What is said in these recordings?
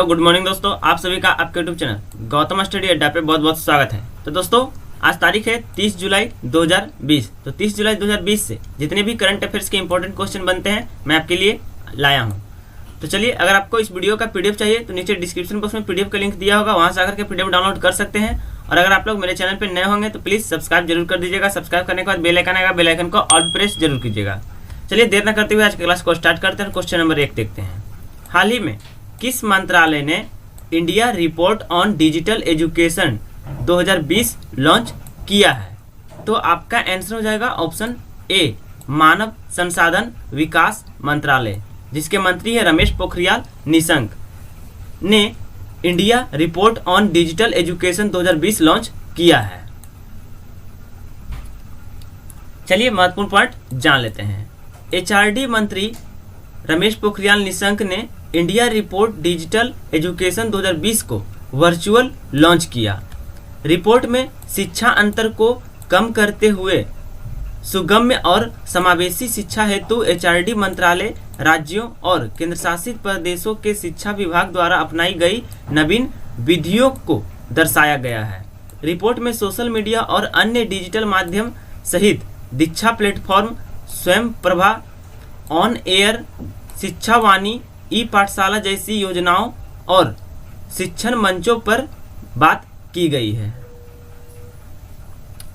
Hello good morning दोस्तों, आप सभी का आपके यूट्यूब चैनल गौतम स्टडी अड्डा पे बहुत बहुत स्वागत है। तो दोस्तों आज तारीख है 30 जुलाई 2020। तो 30 जुलाई 2020 से जितने भी करंट अफेयर्स के इंपॉर्टेंट क्वेश्चन बनते हैं मैं आपके लिए लाया हूँ। तो चलिए, अगर आपको इस वीडियो का पीडीएफ चाहिए तो नीचे डिस्क्रिप्शन बॉक्स में पीडीएफ का लिंक दिया होगा, वहाँ से आकर के पीडीएफ डाउनलोड कर सकते हैं। और अगर आप लोग मेरे चैनल पर नए होंगे तो प्लीज़ सब्सक्राइब जरूर कर दीजिएगा। सब्सक्राइब करने के बाद बेल आइकन आएगा, बेल आइकन को ऑल प्रेस जरूर कीजिएगा। चलिए देर न करते हुए आज की क्लास को स्टार्ट करते हैं। क्वेश्चन नंबर 1 देखते हैं। हाल ही में किस मंत्रालय ने India report on digital education 2020 launch किया है? तो आपका आंसर हो जाएगा ऑप्शन ए, मानव संसाधन विकास मंत्रालय, जिसके मंत्री है रमेश पोखरियाल निशंक, ने India report on digital education 2020 launch किया है। चलिए महत्वपूर्ण पॉइंट जान लेते हैं। एचआरडी मंत्री रमेश पोखरियाल निशंक ने इंडिया रिपोर्ट डिजिटल एजुकेशन 2020 को वर्चुअल लॉन्च किया। रिपोर्ट में शिक्षा अंतर को कम करते हुए सुगम्य और समावेशी शिक्षा हेतु एचआरडी मंत्रालय, राज्यों और केंद्रशासित प्रदेशों के शिक्षा विभाग द्वारा अपनाई गई नवीन विधियों को दर्शाया गया है। रिपोर्ट में सोशल मीडिया और अन्य डिजिटल माध्यम सहित दीक्षा प्लेटफॉर्म, स्वयं प्रभा, ऑन एयर शिक्षावाणी, ई पाठशाला जैसी योजनाओं और शिक्षण मंचों पर बात की गई है।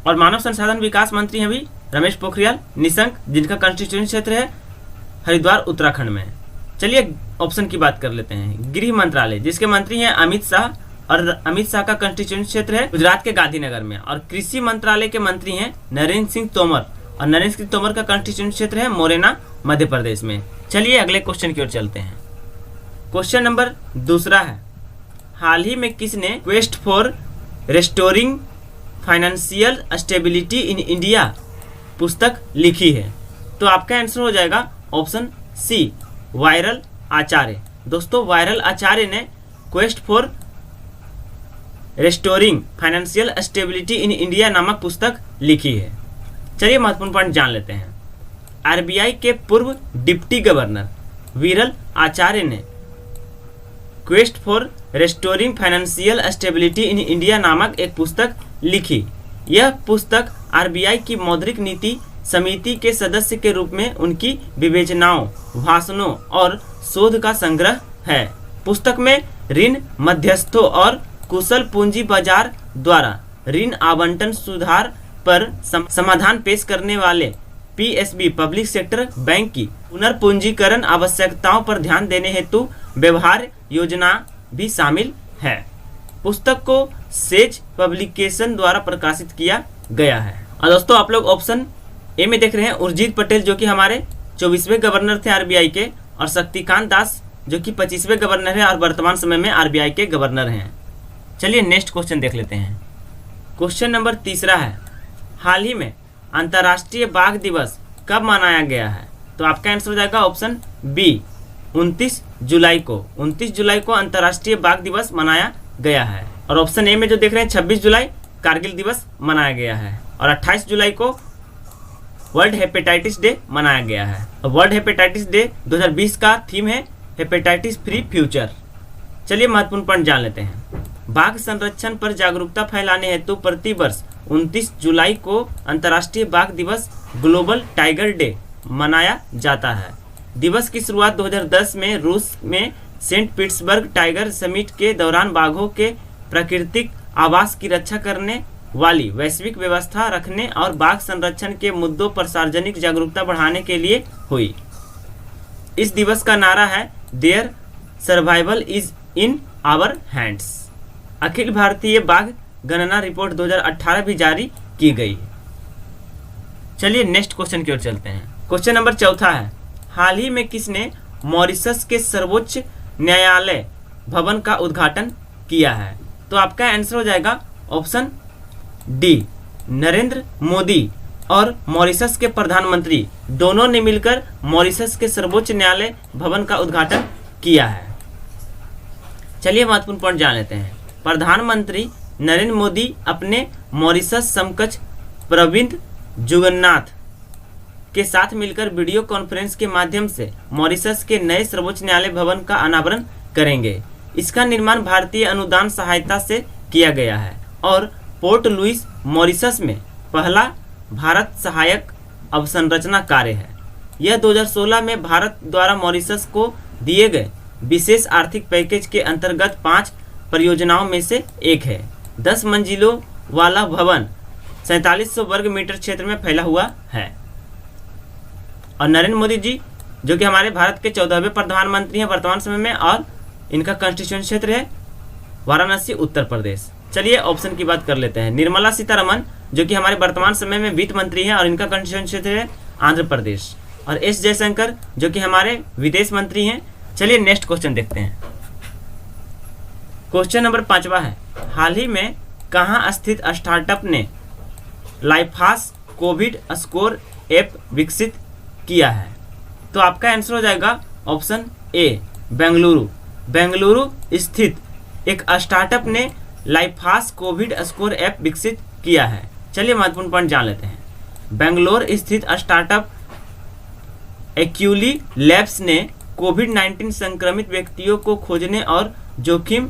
और मानव संसाधन विकास मंत्री हैं भी रमेश पोखरियाल निशंक, जिनका कंस्टिट्यूएंसी क्षेत्र है हरिद्वार उत्तराखंड में। चलिए ऑप्शन की बात कर लेते हैं। गृह मंत्रालय, जिसके मंत्री हैं अमित शाह, और अमित शाह का कंस्टिट्यूएंसी क्षेत्र है गुजरात के गांधीनगर में। और कृषि मंत्रालय के मंत्री हैं नरेंद्र सिंह तोमर, और नरेंद्र सिंह तोमर का कंस्टिट्यूएंसी क्षेत्र है मोरेना मध्य प्रदेश में। चलिए अगले क्वेश्चन की ओर चलते हैं। क्वेश्चन नंबर 2 है, हाल ही में किसने quest for restoring financial stability in India पुस्तक लिखी है? तो आपका आंसर हो जाएगा ऑप्शन सी, वायरल आचार्य। दोस्तों वायरल आचार्य ने quest for restoring financial stability in India नामक पुस्तक लिखी है। चलिए महत्वपूर्ण पॉइंट जान लेते हैं। आरबीआई के पूर्व डिप्टी गवर्नर विरल आचार्य ने quest for restoring financial stability in India नामक एक पुस्तक लिखी। यह पुस्तक आरबीआई की मौद्रिक नीति समिति के सदस्य के रूप में उनकी विवेचनाओं, भाषणों और शोध का संग्रह है। पुस्तक में ऋण मध्यस्थों और कुशल पूंजी बाजार द्वारा ऋण आवंटन सुधार पर समाधान पेश करने वाले पीएसबी पब्लिक सेक्टर बैंक की पुनर्पूंजीकरण आवश्यकताओं पर ध्यान देने हेतु व्यवहार योजना भी शामिल है। पुस्तक को सेज पब्लिकेशन द्वारा प्रकाशित किया गया है। और दोस्तों आप लोग ऑप्शन ए में देख रहे हैं उर्जित पटेल, जो कि हमारे 24वें गवर्नर थे आरबीआई के, और शक्तिकांत दास जो कि 25वें गवर्नर है और वर्तमान समय में आरबीआई के गवर्नर हैं। चलिए नेक्स्ट क्वेश्चन देख लेते हैं। क्वेश्चन नंबर 3 है, हाल ही में अंतर्राष्ट्रीय बाघ दिवस कब मनाया गया है? तो आपका आंसर हो जाएगा ऑप्शन बी, 29 जुलाई को। 29 जुलाई को अंतर्राष्ट्रीय बाघ दिवस मनाया गया है। और ऑप्शन ए में जो देख रहे हैं 26 जुलाई कारगिल दिवस मनाया गया है, और 28 जुलाई को वर्ल्ड हेपेटाइटिस डे मनाया गया है। और वर्ल्ड हेपेटाइटिस डे 2020 का थीम है हेपेटाइटिस फ्री फ्यूचर। चलिए महत्वपूर्ण पॉइंट जान लेते हैं। बाघ संरक्षण पर जागरूकता फैलाने हेतु प्रति वर्ष 29 जुलाई को अंतर्राष्ट्रीय बाघ दिवस ग्लोबल टाइगर डे मनाया जाता है। दिवस की शुरुआत 2010 में रूस में सेंट पीटर्सबर्ग टाइगर समिट के दौरान बाघों के प्राकृतिक आवास की रक्षा करने वाली वैश्विक व्यवस्था रखने और बाघ संरक्षण के मुद्दों पर सार्वजनिक जागरूकता बढ़ाने के लिए हुई। इस दिवस का नारा है their survival is in our hands. अखिल भारतीय बाघ गणना रिपोर्ट 2018 भी जारी की गई। चलिए नेक्स्ट क्वेश्चन की ओर चलते हैं। क्वेश्चन नंबर 4 है, हाल ही में किसने मॉरिशस के सर्वोच्च न्यायालय भवन का उद्घाटन किया है? तो आपका आंसर हो जाएगा ऑप्शन डी, नरेंद्र मोदी और मॉरिशस के प्रधानमंत्री दोनों ने मिलकर मॉरिशस के सर्वोच्च न्यायालय भवन का उद्घाटन किया है। चलिए महत्वपूर्ण पॉइंट जान लेते हैं। प्रधानमंत्री नरेंद्र मोदी अपने मॉरिशस समकक्ष प्रविंद जुगन्नाथ के साथ मिलकर वीडियो कॉन्फ्रेंस के माध्यम से मॉरिशस के नए सर्वोच्च न्यायालय भवन का अनावरण करेंगे। इसका निर्माण भारतीय अनुदान सहायता से किया गया है और पोर्ट लुइस मॉरिशस में पहला भारत सहायक अवसंरचना कार्य है। यह 2016 में भारत द्वारा मॉरिशस को दिए गए विशेष आर्थिक पैकेज के अंतर्गत 5 परियोजनाओं में से एक है। 10 मंजिलों वाला भवन 4700 वर्ग मीटर क्षेत्र में फैला हुआ है। और नरेंद्र मोदी जी जो कि हमारे भारत के 14वें प्रधानमंत्री हैं वर्तमान समय में, और इनका कॉन्स्टिट्यूशन क्षेत्र है वाराणसी उत्तर प्रदेश। चलिए ऑप्शन की बात कर लेते हैं। निर्मला सीतारमन जो कि हमारे वर्तमान समय में वित्त मंत्री हैं और इनका कॉन्स्टिट्यूशन क्षेत्र है आंध्र प्रदेश। और एस जयशंकर जो कि हमारे विदेश मंत्री हैं। चलिए नेक्स्ट क्वेश्चन देखते हैं। क्वेश्चन नंबर 5वां है, हाल ही में कहाँ स्थित स्टार्टअप ने लाइफास कोविड स्कोर ऐप विकसित किया है? तो आपका आंसर हो जाएगा ऑप्शन ए बेंगलुरु। बेंगलुरु स्थित एक स्टार्टअप ने लाइफास कोविड स्कोर ऐप विकसित किया है। चलिए महत्वपूर्ण पॉइंट जान लेते हैं। बेंगलोर स्थित स्टार्टअप एक्यूली लैब्स ने कोविड-19 संक्रमित व्यक्तियों को खोजने और जोखिम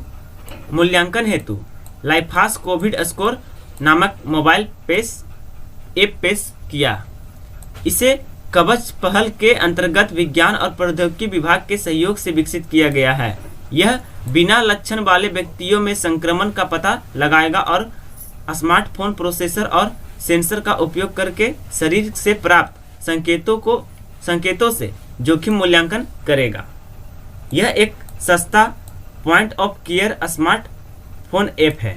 मूल्यांकन हेतु लाइफास कोविड स्कोर नामक मोबाइल ऐप पेश किया। इसे कवच पहल के अंतर्गत विज्ञान और प्रौद्योगिकी विभाग के सहयोग से विकसित किया गया है। यह बिना लक्षण वाले व्यक्तियों में संक्रमण का पता लगाएगा और स्मार्टफोन प्रोसेसर और सेंसर का उपयोग करके शरीर से प्राप्त संकेतों से जोखिम मूल्यांकन करेगा। यह एक सस्ता point of care smartphone app है।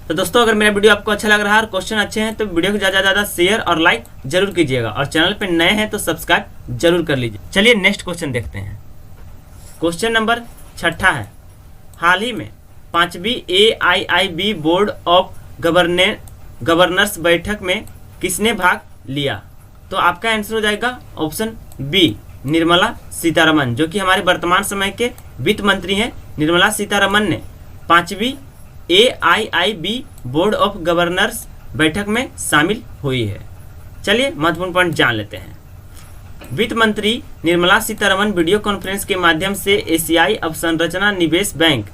तो दोस्तों अगर मेरा वीडियो आपको अच्छा लग रहा है और क्वेश्चन अच्छे हैं तो वीडियो को ज़्यादा शेयर और लाइक जरूर कीजिएगा और चैनल पर नए हैं तो सब्सक्राइब जरूर कर लीजिए। चलिए नेक्स्ट क्वेश्चन देखते हैं। क्वेश्चन नंबर 6 है, हाल ही में 5वीं AIIB बोर्ड ऑफ गवर्नर्स बैठक में किसने भाग लिया? तो आपका आंसर हो जाएगा ऑप्शन बी निर्मला सीतारमन जो कि हमारे वर्तमान समय के वित्त मंत्री हैं। निर्मला सीतारमन ने 5वीं AIIB बोर्ड ऑफ गवर्नर्स बैठक में शामिल हुई है। चलिए महत्वपूर्ण पॉइंट जान लेते हैं। वित्त मंत्री निर्मला सीतारमन वीडियो कॉन्फ्रेंस के माध्यम से एशियाई अवसंरचना निवेश bank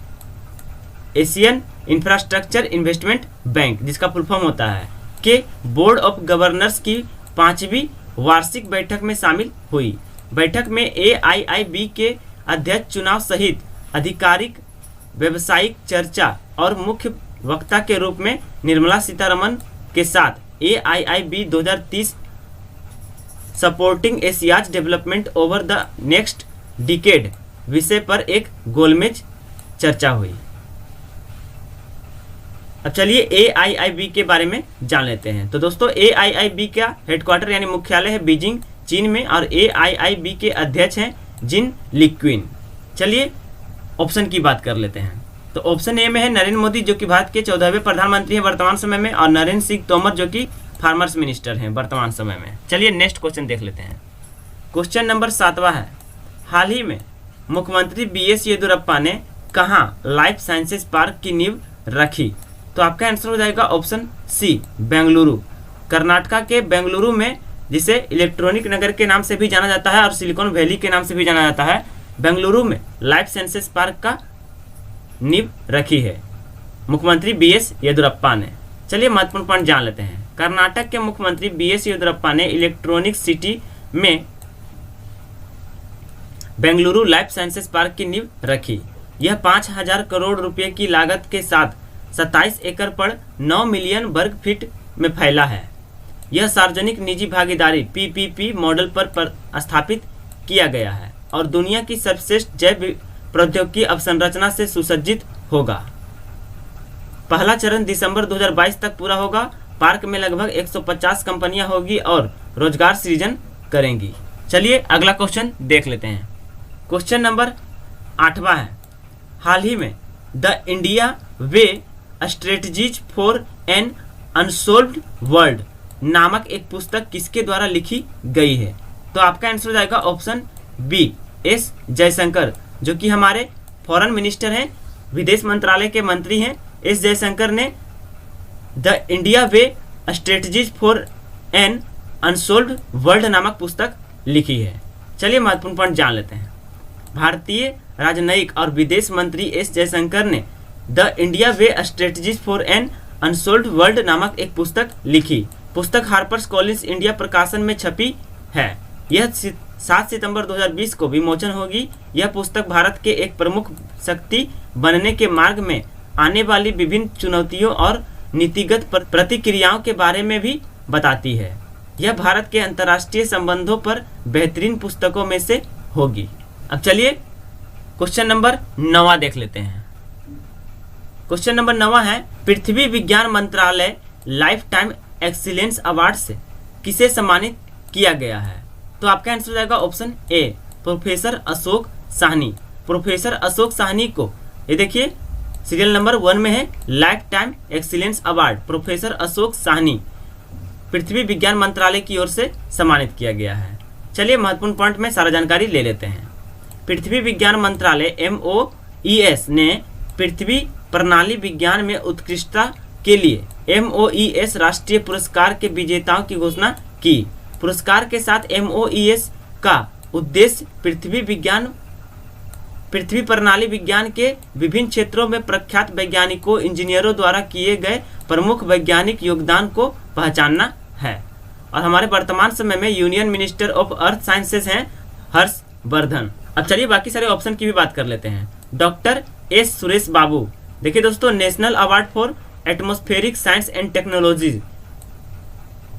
Asian infrastructure investment bank जिसका फुल फॉर्म होता है के बोर्ड ऑफ गवर्नर्स की 5वीं वार्षिक बैठक में शामिल हुई। बैठक में AIIB के अध्यक्ष चुनाव सहित आधिकारिक व्यावसायिक चर्चा और मुख्य वक्ता के रूप में निर्मला सीतारमन के साथ AIIB 2030 supporting Asia's development over the next decade विषय पर एक गोलमेज चर्चा हुई। अब चलिए AIIB के बारे में जान लेते हैं। तो दोस्तों AIIB का हेडक्वार्टर यानी मुख्यालय है बीजिंग चीन में और AIIB के अध्यक्ष हैं जिन लिक्विन। चलिए ऑप्शन की बात कर लेते हैं। तो ऑप्शन ए में है नरेंद्र मोदी जो कि भारत के 14वें प्रधानमंत्री हैं वर्तमान समय में, और नरेंद्र सिंह तोमर जो कि फार्मर्स मिनिस्टर हैं वर्तमान समय में। चलिए नेक्स्ट क्वेश्चन देख लेते हैं। क्वेश्चन नंबर 7वां है, हाल ही में मुख्यमंत्री BS येदियुरप्पा ने कहाँ लाइफ साइंसेज पार्क की नींव रखी? तो आपका आंसर हो जाएगा ऑप्शन सी बेंगलुरु। कर्नाटका के बेंगलुरु में, जिसे इलेक्ट्रॉनिक नगर के नाम से भी जाना जाता है और सिलिकॉन वैली के नाम से भी जाना जाता है, बेंगलुरु में लाइफ साइंसेज पार्क का नींव रखी है मुख्यमंत्री BS येदियुरप्पा ने। चलिए महत्वपूर्ण पॉइंट जान लेते हैं। कर्नाटक के मुख्यमंत्री BS येदियुरप्पा ने इलेक्ट्रॉनिक सिटी में बेंगलुरु लाइफ साइंसेज पार्क की नींव रखी। यह 5000 करोड़ रुपए की लागत के साथ 27 एकड़ पर 9 मिलियन वर्ग फीट में फैला है। यह सार्वजनिक निजी भागीदारी PPP मॉडल पर स्थापित किया गया है और दुनिया की सर्वश्रेष्ठ जैव प्रौद्योगिकी अवसंरचना से सुसज्जित होगा। पहला चरण दिसंबर 2022 तक पूरा होगा। पार्क में लगभग 150 कंपनियां होगी और रोजगार सृजन करेंगी। चलिए अगला क्वेश्चन देख लेते हैं। क्वेश्चन नंबर 8वां है, हाल ही में the India way strategies for an unsolved world नामक एक पुस्तक किसके द्वारा लिखी गई है? तो आपका आंसर हो जाएगा ऑप्शन बी एस जयशंकर जो कि हमारे फॉरेन मिनिस्टर हैं, विदेश मंत्रालय के मंत्री हैं। एस जयशंकर ने the India way strategies for an unsolved world नामक पुस्तक लिखी है। चलिए महत्वपूर्ण पॉइंट जान लेते हैं। भारतीय राजनयिक और विदेश मंत्री एस जयशंकर ने the India way strategies for an unsolved world नामक एक पुस्तक लिखी। पुस्तक हार्पर्स कॉलिंस इंडिया प्रकाशन में छपी है। यह 7 सितंबर 2020 को विमोचन होगी। यह पुस्तक भारत के एक प्रमुख शक्ति बनने के मार्ग में आने वाली विभिन्न चुनौतियों और नीतिगत प्रतिक्रियाओं के बारे में भी बताती है। यह भारत के अंतर्राष्ट्रीय संबंधों पर बेहतरीन पुस्तकों में से होगी। अब चलिए क्वेश्चन नंबर 9 देख लेते हैं। क्वेश्चन नंबर 9 है, पृथ्वी विज्ञान मंत्रालय लाइफ टाइम एक्सीलेंस अवार्ड से किसे सम्मानित किया गया है? तो आपका आंसर हो जाएगा option A, professor Ashok Sahni. Professor Ashok Sahni को ये देखिए सीरियल नंबर 1 में है lifetime excellence award. Professor Ashok Sahni पृथ्वी विज्ञान मंत्रालय की ओर से सम्मानित किया गया है। चलिए महत्वपूर्ण पॉइंट में सारा जानकारी ले लेते हैं। पृथ्वी विज्ञान मंत्रालय MOES ने पृथ्वी प्रणाली विज्ञान में उत्कृष्टता के लिए MOES राष्ट्रीय पुरस्कार के विजेताओं की घोषणा की। पुरस्कार के साथ MOES का उद्देश्य पृथ्वी प्रणाली विज्ञान के विभिन्न क्षेत्रों में प्रख्यात वैज्ञानिकों इंजीनियरों द्वारा किए गए प्रमुख वैज्ञानिक योगदान को पहचानना है। और हमारे वर्तमान समय में union minister of earth sciences हैं हर्षवर्धन। अब चलिए बाकी सारे ऑप्शन की भी बात कर लेते हैं। डॉक्टर एस सुरेश बाबू, देखिए दोस्तों, national award for atmospheric science and technology,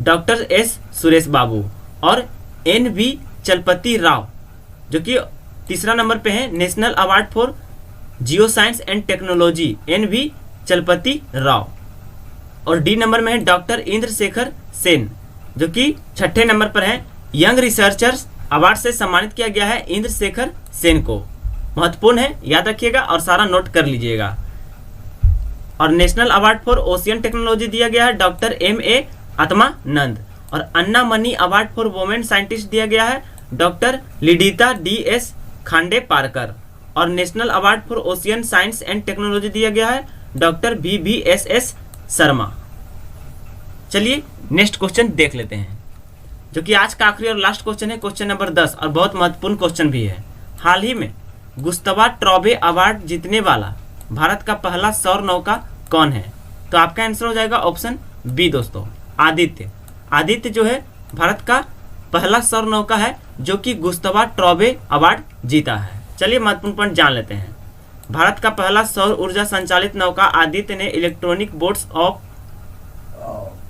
doctor S Suresh Babu. और NV चलपति राव, जो कि तीसरा नंबर पे है, national award for geo science and technology, NV Chalapathi Rao. और डी नंबर में है डॉक्टर इंद्रशेखर सेन, जो कि 6ठे नंबर पर है। यंग रिसर्चर्स अवार्ड से सम्मानित किया गया है इंद्रशेखर सेन को। महत्वपूर्ण है, याद रखिएगा और सारा नोट कर लीजिएगा। और national award for ocean technology दिया गया है डॉक्टर MA आत्मानंद। और Anna Mani award for women scientist दिया गया है doctor Lidita DS Khandeparkar. और national award for ocean science and technology दिया गया है डॉक्टर VBSS शर्मा। चलिए नेक्स्ट क्वेश्चन देख लेते हैं, जो कि आज का आखिरी और लास्ट क्वेश्चन है, क्वेश्चन नंबर 10, और बहुत महत्वपूर्ण क्वेश्चन भी है। हाल ही में गुस्ताव ट्रॉबे अवार्ड जीतने वाला भारत का पहला सौर नौका कौन है? तो आपका आंसर हो जाएगा ऑप्शन बी दोस्तों, आदित्य। आदित्य जो है भारत का पहला सौर नौका है जो कि गुस्ताव ट्रॉबे अवार्ड जीता है। चलिए महत्वपूर्ण पॉइंट जान लेते हैं। भारत का पहला सौर ऊर्जा संचालित नौका आदित्य ने इलेक्ट्रॉनिक बोट्स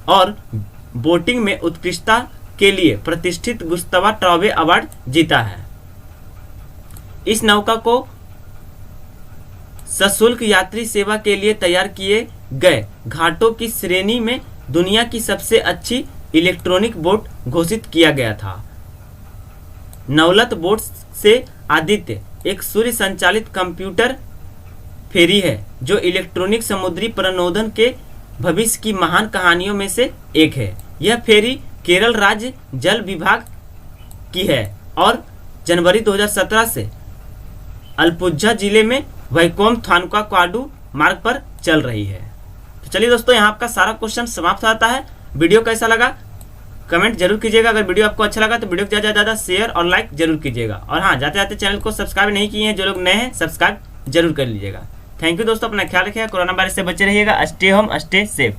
और बोटिंग में उत्कृष्टता के लिए प्रतिष्ठित गुस्ताव ट्रॉबे अवार्ड जीता है। इस नौका को सशुल्क यात्री सेवा के लिए तैयार किए गए घाटों की श्रेणी में दुनिया की सबसे अच्छी इलेक्ट्रॉनिक बोट घोषित किया गया था। नवलत बोट से आदित्य एक सूर्य संचालित कंप्यूटर फेरी है जो इलेक्ट्रॉनिक समुद्री प्रणोदन के भविष्य की महान कहानियों में से एक है। यह फेरी केरल राज्य जल विभाग की है और जनवरी 2017 से अलपुझा जिले में वैकोम थानकावाडू मार्ग पर चल रही है। तो चलिए दोस्तों, यहाँ आपका सारा क्वेश्चन समाप्त होता है। वीडियो कैसा लगा कमेंट जरूर कीजिएगा। अगर वीडियो आपको अच्छा लगा तो वीडियो को ज़्यादा शेयर और लाइक जरूर कीजिएगा। और हाँ, जाते जाते चैनल को सब्सक्राइब नहीं किए हैं जो लोग नए हैं, सब्सक्राइब जरूर कर लीजिएगा। थैंक यू दोस्तों, अपना ख्याल रखिएगा, कोरोना वायरस से बचे रहिएगा। Stay home stay safe.